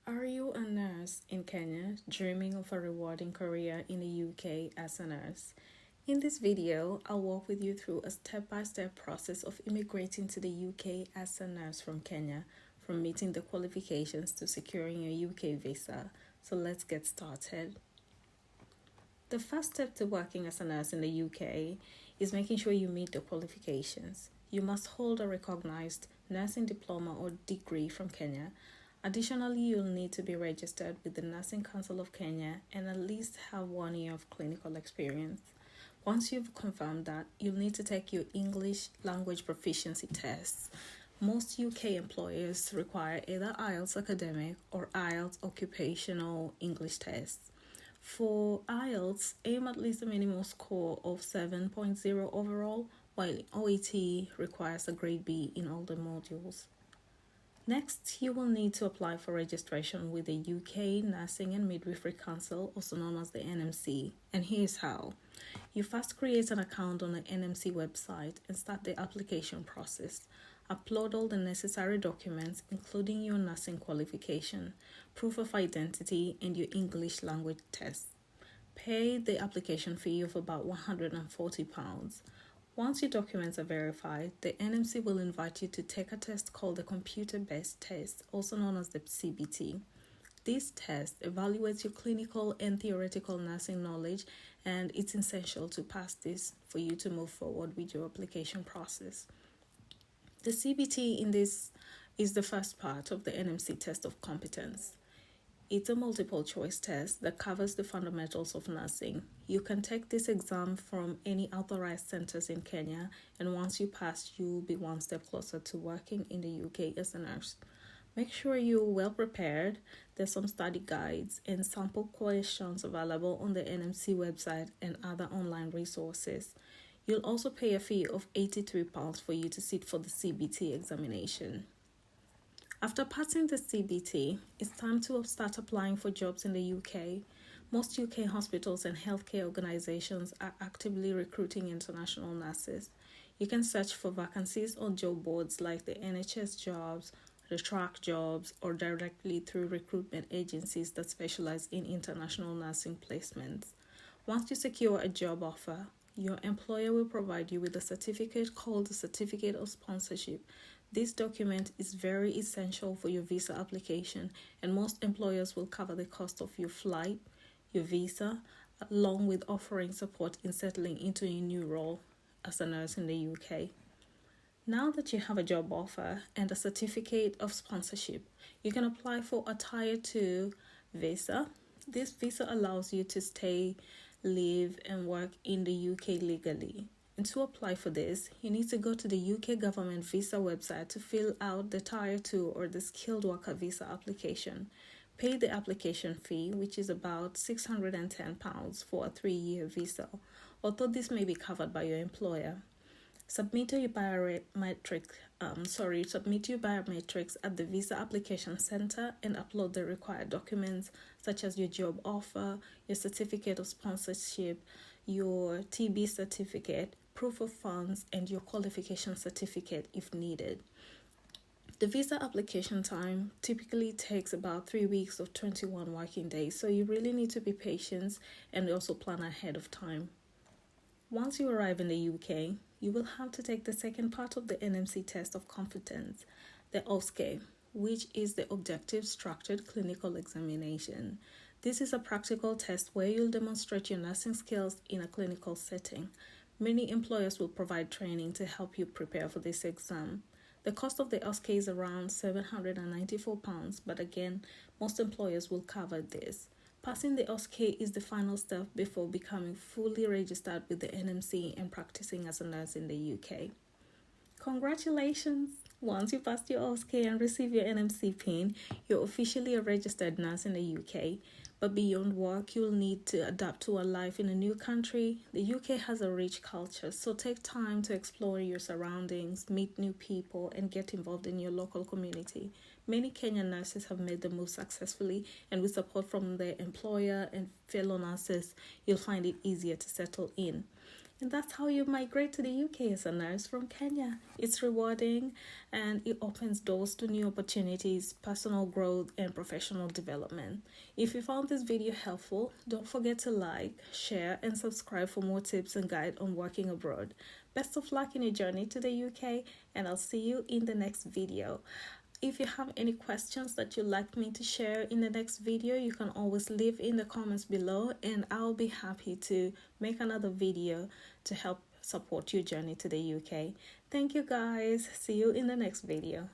Are you a nurse in Kenya dreaming of a rewarding career in the UK as a nurse? In this video, I'll walk with you through a step-by-step process of immigrating to the UK as a nurse from Kenya, from meeting the qualifications to securing a UK visa. So let's get started. The first step to working as a nurse in the UK is making sure you meet the qualifications. You must hold a recognized nursing diploma or degree from Kenya. Additionally, you'll need to be registered with the Nursing Council of Kenya and at least have 1 year of clinical experience. Once you've confirmed that, you'll need to take your English language proficiency tests. Most UK employers require either IELTS academic or IELTS occupational English tests. For IELTS, aim at least a minimum score of 7.0 overall, while OET requires a grade B in all the modules. Next, you will need to apply for registration with the UK Nursing and Midwifery Council, also known as the NMC, and here's how. You first create an account on the NMC website and start the application process. Upload all the necessary documents, including your nursing qualification, proof of identity, and your English language test. Pay the application fee of about £140. Once your documents are verified, the NMC will invite you to take a test called the Computer-Based Test, also known as the CBT. This test evaluates your clinical and theoretical nursing knowledge, and it's essential to pass this for you to move forward with your application process. The CBT in this is the first part of the NMC test of competence. It's a multiple choice test that covers the fundamentals of nursing. You can take this exam from any authorized centers in Kenya, and once you pass, you'll be one step closer to working in the UK as a nurse. Make sure you're well prepared. There's some study guides and sample questions available on the NMC website and other online resources. You'll also pay a fee of £83 for you to sit for the CBT examination. After passing the CBT, it's time to start applying for jobs in the UK. Most UK hospitals and healthcare organizations are actively recruiting international nurses. You can search for vacancies on job boards like the NHS Jobs, the Track Jobs, or directly through recruitment agencies that specialize in international nursing placements. Once you secure a job offer, your employer will provide you with a certificate called the Certificate of Sponsorship. This document is very essential for your visa application, and most employers will cover the cost of your flight, your visa, along with offering support in settling into a new role as a nurse in the UK. Now that you have a job offer and a certificate of sponsorship, you can apply for a Tier 2 visa. This visa allows you to stay, live, and work in the UK legally. And to apply for this, you need to go to the UK government visa website to fill out the Tier 2 or the skilled worker visa application. Pay the application fee, which is about £610 for a 3-year visa, although this may be covered by your employer. Submit your biometrics at the visa application center and upload the required documents such as your job offer, your certificate of sponsorship, your TB certificate, proof of funds, and your qualification certificate if needed. The visa application time typically takes about 3 weeks of 21 working days, so you really need to be patient and also plan ahead of time. Once you arrive in the UK, you will have to take the second part of the NMC test of competence, the OSCE, which is the Objective Structured Clinical Examination. This is a practical test where you'll demonstrate your nursing skills in a clinical setting. Many employers will provide training to help you prepare for this exam. The cost of the OSCE is around £794, but again, most employers will cover this. Passing the OSCE is the final step before becoming fully registered with the NMC and practicing as a nurse in the UK. Congratulations! Once you pass your OSCE and receive your NMC PIN, you're officially a registered nurse in the UK. But beyond work, you'll need to adapt to a life in a new country. The UK has a rich culture, so take time to explore your surroundings, meet new people, and get involved in your local community. Many Kenyan nurses have made the move successfully, and with support from their employer and fellow nurses, you'll find it easier to settle in. And that's how you migrate to the UK as a nurse from Kenya. It's rewarding and it opens doors to new opportunities, personal growth, and professional development. If you found this video helpful, don't forget to like, share, and subscribe for more tips and guide on working abroad. Best of luck in your journey to the UK, and I'll see you in the next video. If you have any questions that you'd like me to share in the next video, you can always leave in the comments below, and I'll be happy to make another video to help support your journey to the UK. Thank you guys. See you in the next video.